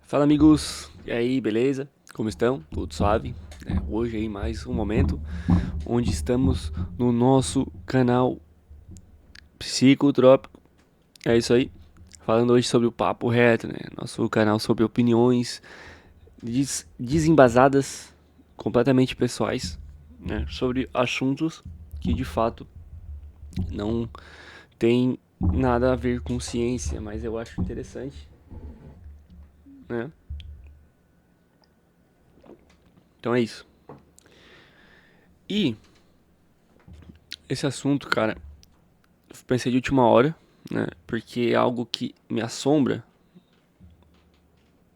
Fala amigos, e aí, beleza? Como estão? Tudo suave? Hoje aí mais um momento onde estamos no nosso canal Psicotrópico. É isso aí. Falando hoje sobre o papo reto, né? Nosso canal sobre opiniões desembasadas, completamente pessoais, né? Sobre assuntos que de fato não tem nada a ver com ciência, mas eu acho interessante, né? Então é isso. E esse assunto, cara, pensei de última hora, né? Porque é algo que me assombra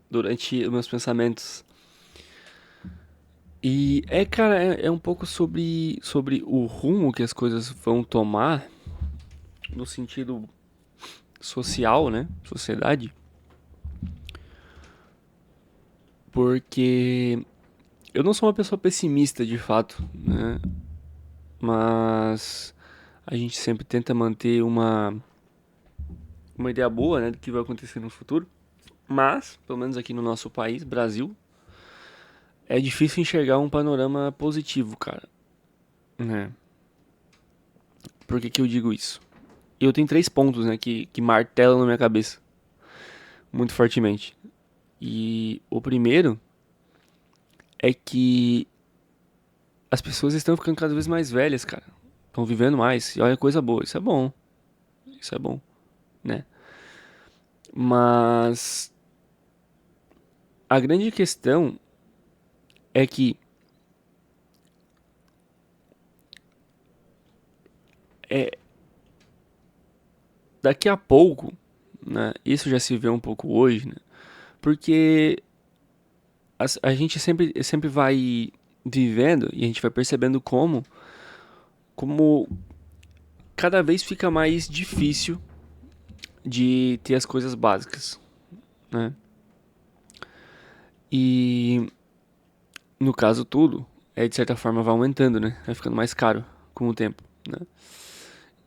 durante os meus pensamentos. E cara, é um pouco sobre o rumo que as coisas vão tomar no sentido social, né? Sociedade. Porque eu não sou uma pessoa pessimista de fato, né? Mas a gente sempre tenta manter uma ideia boa, né? Do que vai acontecer no futuro. Mas, pelo menos aqui no nosso país, Brasil, é difícil enxergar um panorama positivo, cara, né? Por que que eu digo isso? Eu tenho três pontos, né, que martelam na minha cabeça muito fortemente. E o primeiro é que as pessoas estão ficando cada vez mais velhas, cara. Estão vivendo mais. E olha, coisa boa. Isso é bom. Isso é bom, né? Mas a grande questão é que é, daqui a pouco, né? Isso já se vê um pouco hoje, né? Porque a gente sempre vai vivendo e a gente vai percebendo como cada vez fica mais difícil de ter as coisas básicas, né? E no caso tudo, de certa forma vai aumentando, né? Vai ficando mais caro com o tempo, né?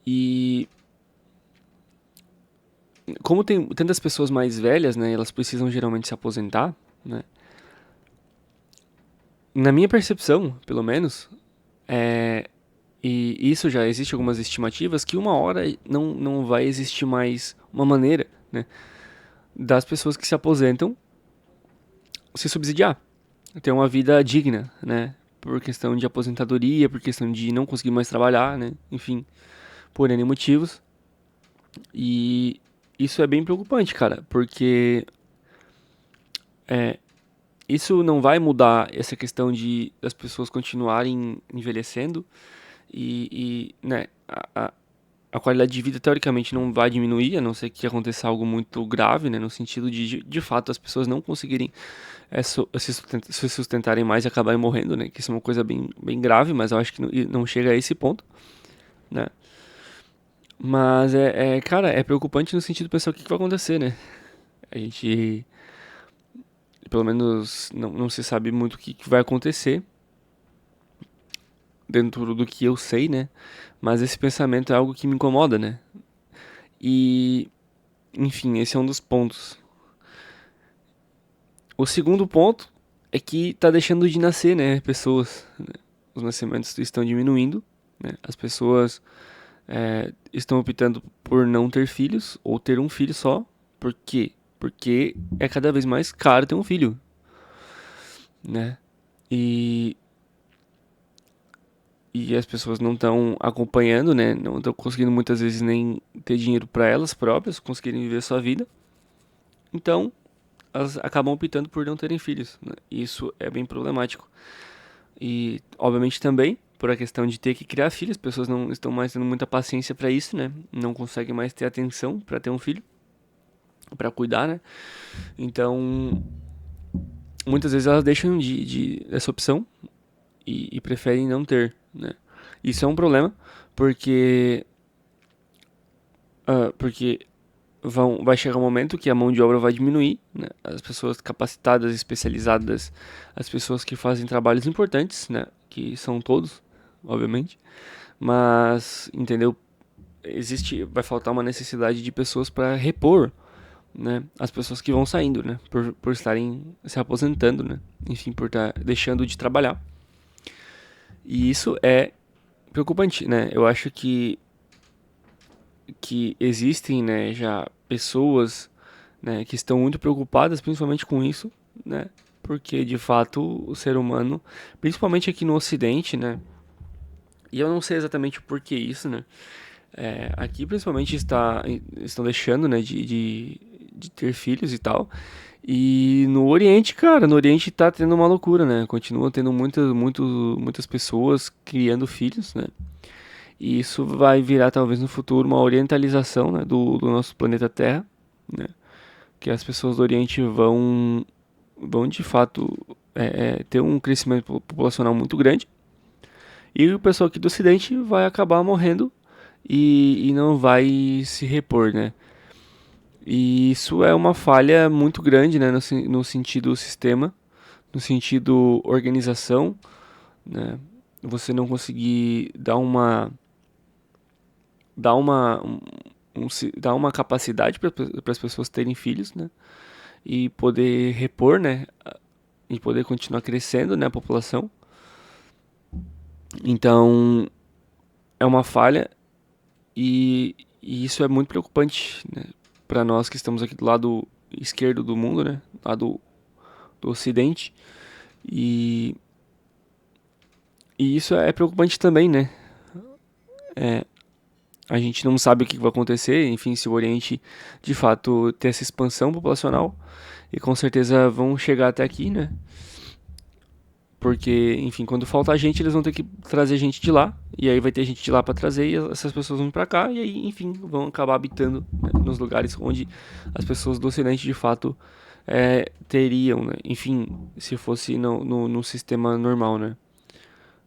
E como tem tantas pessoas mais velhas, né? Elas precisam geralmente se aposentar, né? Na minha percepção, pelo menos, e isso já existe algumas estimativas que uma hora não vai existir mais uma maneira, né? Das pessoas que se aposentam se subsidiar, ter uma vida digna, né? Por questão de aposentadoria, por questão de não conseguir mais trabalhar, né? Enfim, por N motivos. E isso é bem preocupante, cara, porque isso não vai mudar essa questão de as pessoas continuarem envelhecendo né, a qualidade de vida teoricamente não vai diminuir, a não ser que aconteça algo muito grave, né, no sentido de fato as pessoas não conseguirem se sustentarem mais e acabarem morrendo, né, que isso é uma coisa bem grave, mas eu acho que não chega a esse ponto, né. Mas cara, é preocupante no sentido de pensar o que vai acontecer, né. A gente, pelo menos, não se sabe muito o que vai acontecer dentro do que eu sei, né. Mas esse pensamento é algo que me incomoda, né. E, enfim, esse é um dos pontos. O segundo ponto é que tá deixando de nascer, né, pessoas. Né? Os nascimentos estão diminuindo, né? As pessoas estão optando por não ter filhos ou ter um filho só. Por quê? Porque é cada vez mais caro ter um filho, né? E, e as pessoas não estão acompanhando, né? Não estão conseguindo muitas vezes nem ter dinheiro para elas próprias, conseguirem viver sua vida. Então, elas acabam optando por não terem filhos, né? Isso é bem problemático. E, obviamente, também por a questão de ter que criar filhos, as pessoas não estão mais tendo muita paciência para isso, né? Não conseguem mais ter atenção para ter um filho, para cuidar, né? Então, muitas vezes elas deixam de essa opção e preferem não ter, né? Isso é um problema, porque porque vai chegar um momento que a mão de obra vai diminuir, né? As pessoas capacitadas, especializadas, as pessoas que fazem trabalhos importantes, né? Que são todos, obviamente, mas entendeu? Vai faltar uma necessidade de pessoas para repor, né, as pessoas que vão saindo, né, por estarem se aposentando, né, enfim, por estar deixando de trabalhar. E isso é preocupante, né? Eu acho que existem, né, já pessoas, né, que estão muito preocupadas, principalmente com isso, né? Porque de fato o ser humano, principalmente aqui no Ocidente, né? E eu não sei exatamente o porquê isso, né? Aqui principalmente estão deixando, né, de ter filhos e tal. E no Oriente, cara, no Oriente tá tendo uma loucura, né? Continua tendo muitas pessoas criando filhos, né? E isso vai virar talvez no futuro uma orientalização, né, do nosso planeta Terra, né? Que as pessoas do Oriente vão de fato ter um crescimento populacional muito grande. E o pessoal aqui do Ocidente vai acabar morrendo e não vai se repor, né? E isso é uma falha muito grande, né, no sentido sistema, no sentido organização, né? Você não conseguir dar uma, dar uma capacidade para as pessoas terem filhos, né? E poder repor, né? E poder continuar crescendo, né? A população. Então, é uma falha e isso é muito preocupante, né? Para nós que estamos aqui do lado esquerdo do mundo, né? Do Ocidente. E, e isso é preocupante também, né? A gente não sabe o que vai acontecer, enfim, se o Oriente de fato ter essa expansão populacional. E com certeza vão chegar até aqui, né? Porque, enfim, quando faltar gente, eles vão ter que trazer gente de lá. E aí vai ter gente de lá para trazer e essas pessoas vão pra cá. E aí, enfim, vão acabar habitando, né, nos lugares onde as pessoas do Ocidente de fato teriam, né? Enfim, se fosse no sistema normal, né?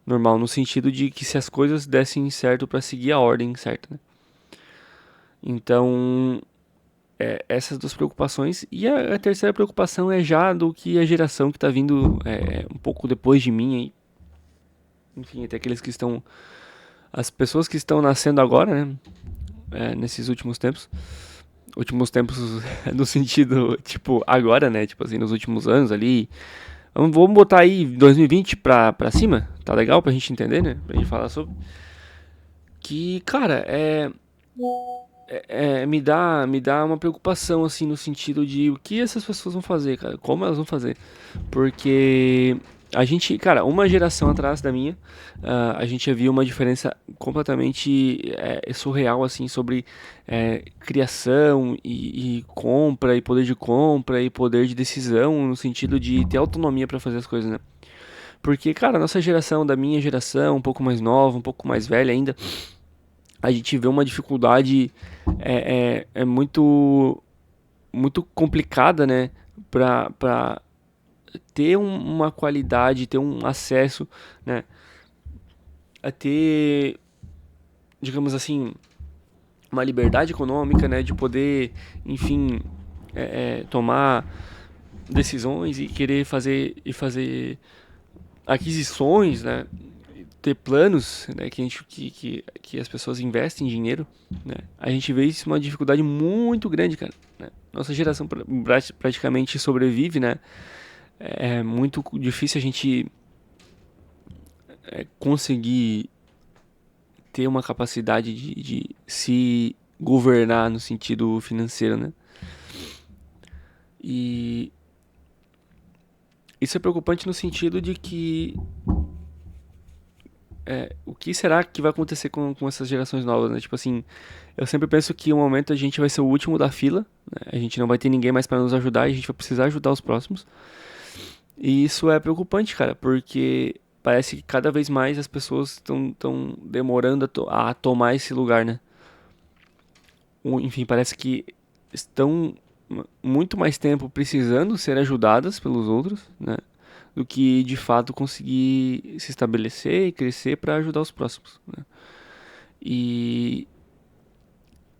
Normal no sentido de que se as coisas dessem certo para seguir a ordem certa, né? Então, essas duas preocupações. E a terceira preocupação é já do que a geração que está vindo um pouco depois de mim, aí, enfim, até aqueles que estão. As pessoas que estão nascendo agora, né? Nesses últimos tempos. Últimos tempos no sentido, tipo, agora, né? Tipo assim, nos últimos anos ali. Vamos botar aí 2020 pra cima, tá legal pra gente entender, né? Pra gente falar sobre. Que, cara, me dá uma preocupação, assim, no sentido de o que essas pessoas vão fazer, cara, como elas vão fazer. Porque a gente, cara, uma geração atrás da minha, a gente havia uma diferença completamente surreal, assim, sobre criação e compra, e poder de compra, e poder de decisão, no sentido de ter autonomia pra fazer as coisas, né? Porque, cara, a nossa geração, da minha geração, um pouco mais nova, um pouco mais velha ainda, a gente vê uma dificuldade muito muito complicada, né, para ter uma qualidade, ter um acesso, né, a ter, digamos assim, uma liberdade econômica, né, de poder, enfim, tomar decisões e querer fazer aquisições, né, ter planos, né, que as pessoas investem dinheiro, né, a gente vê isso uma dificuldade muito grande, cara, né? Nossa geração praticamente sobrevive, né? É muito difícil a gente conseguir ter uma capacidade de se governar no sentido financeiro, né? E isso é preocupante no sentido de que o que será que vai acontecer com essas gerações novas, né? Tipo assim, eu sempre penso que um momento a gente vai ser o último da fila, né? A gente não vai ter ninguém mais para nos ajudar e a gente vai precisar ajudar os próximos. E isso é preocupante, cara, porque parece que cada vez mais as pessoas estão demorando a tomar esse lugar, né? Enfim, parece que estão muito mais tempo precisando ser ajudadas pelos outros, né? Do que de fato conseguir se estabelecer e crescer para ajudar os próximos, né? E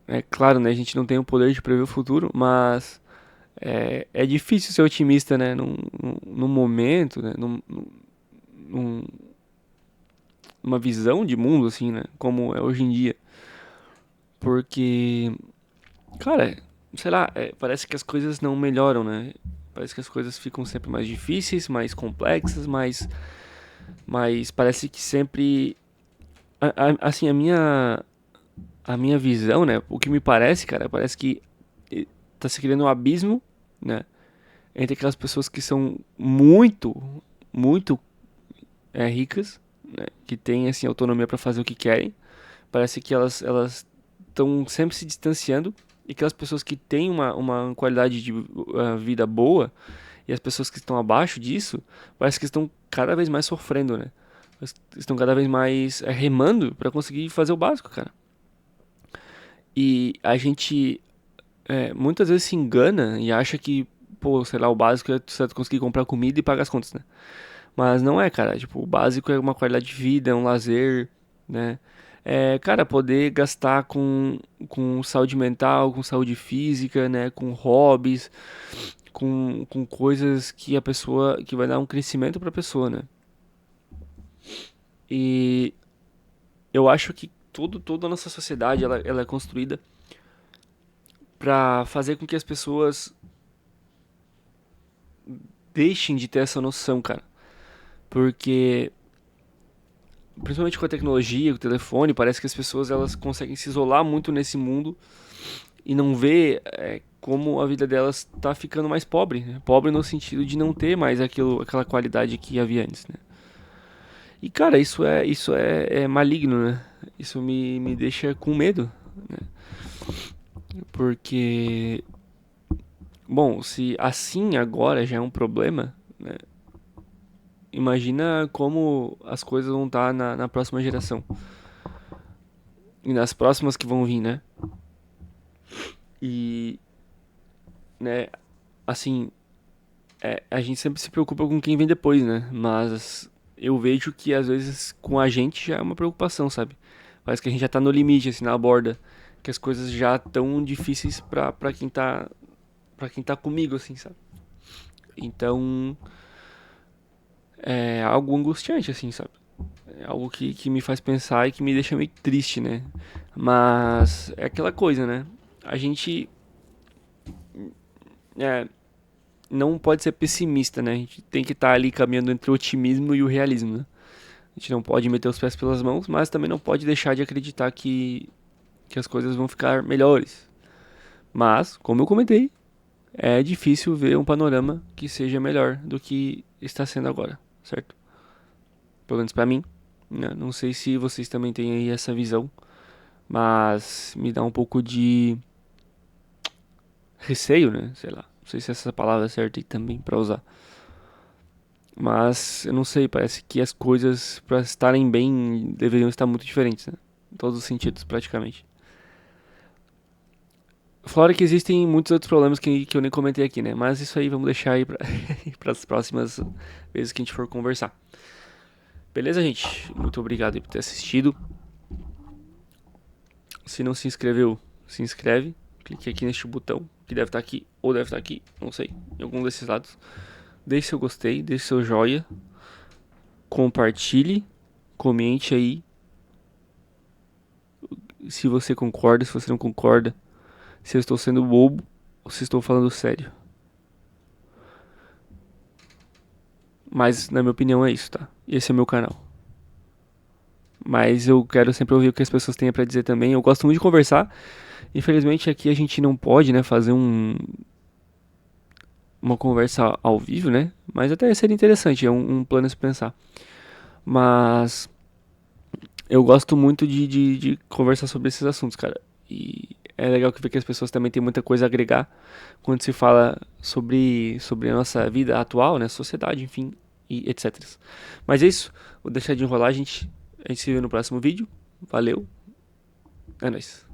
é claro, né? A gente não tem o poder de prever o futuro, mas é difícil ser otimista, né? Num momento, né? Num- numa visão de mundo, assim, né? Como é hoje em dia. Porque, cara, sei lá, parece que as coisas não melhoram, né? Parece que as coisas ficam sempre mais difíceis, mais complexas, mas parece que sempre, assim, a minha visão, né? O que me parece, cara, parece que tá se criando um abismo, né? Entre aquelas pessoas que são muito, muito ricas, né? Que têm, assim, autonomia pra fazer o que querem. Parece que elas estão sempre se distanciando. E aquelas pessoas que têm uma qualidade de vida boa, e as pessoas que estão abaixo disso, parece que estão cada vez mais sofrendo, né? Estão cada vez mais remando pra conseguir fazer o básico, cara. E a gente muitas vezes se engana e acha que, pô, sei lá, o básico é você conseguir comprar comida e pagar as contas, né? Mas não é, cara. Tipo, o básico é uma qualidade de vida, é um lazer, né? É, cara, poder gastar com saúde mental, com saúde física, né? Com hobbies, com coisas que a pessoa, que vai dar um crescimento pra pessoa, né? E eu acho que toda a nossa sociedade, ela é construída pra fazer com que as pessoas deixem de ter essa noção, cara. Porque principalmente com a tecnologia, com o telefone, parece que as pessoas elas conseguem se isolar muito nesse mundo e não ver como a vida delas tá ficando mais pobre, né? Pobre no sentido de não ter mais aquela qualidade que havia antes, né? E cara, isso é maligno, né? Isso me deixa com medo, né? Porque, bom, se assim agora já é um problema, né? Imagina como as coisas vão estar na próxima geração e nas próximas que vão vir, né? E, né, assim, a gente sempre se preocupa com quem vem depois, né? Mas eu vejo que às vezes com a gente já é uma preocupação, sabe? Parece que a gente já tá no limite, assim, na borda, que as coisas já estão difíceis pra quem tá comigo, assim, sabe? Então, é algo angustiante, assim, sabe? É algo que me faz pensar e que me deixa meio triste, né? Mas é aquela coisa, né? A gente é, não pode ser pessimista, né? A gente tem que estar ali caminhando entre o otimismo e o realismo, né? A gente não pode meter os pés pelas mãos, mas também não pode deixar de acreditar que as coisas vão ficar melhores. Mas, como eu comentei, é difícil ver um panorama que seja melhor do que está sendo agora, certo? Pelo menos pra mim, né? Não sei se vocês também têm aí essa visão, mas me dá um pouco de receio, né? Sei lá. Não sei se essa palavra é certa aí também pra usar. Mas eu não sei, parece que as coisas para estarem bem deveriam estar muito diferentes, né? Em todos os sentidos, praticamente. Fora que existem muitos outros problemas que eu nem comentei aqui, né? Mas isso aí vamos deixar aí para as próximas vezes que a gente for conversar. Beleza, gente? Muito obrigado aí por ter assistido. Se não se inscreveu, se inscreve. Clique aqui neste botão, que deve estar aqui, ou deve estar aqui, não sei, em algum desses lados. Deixe seu gostei, deixe seu joia. Compartilhe, comente aí se você concorda, se você não concorda, se eu estou sendo bobo ou se estou falando sério. Mas, na minha opinião, é isso, tá? Esse é o meu canal. Mas eu quero sempre ouvir o que as pessoas têm pra dizer também. Eu gosto muito de conversar. Infelizmente, aqui a gente não pode, né, fazer uma conversa ao vivo, né? Mas até seria interessante, é um plano a se pensar. Mas eu gosto muito de conversar sobre esses assuntos, cara. E é legal que ver que as pessoas também têm muita coisa a agregar quando se fala sobre a nossa vida atual, né? Sociedade, enfim, e etc. Mas é isso. Vou deixar de enrolar, gente. A gente se vê no próximo vídeo. Valeu. É nóis.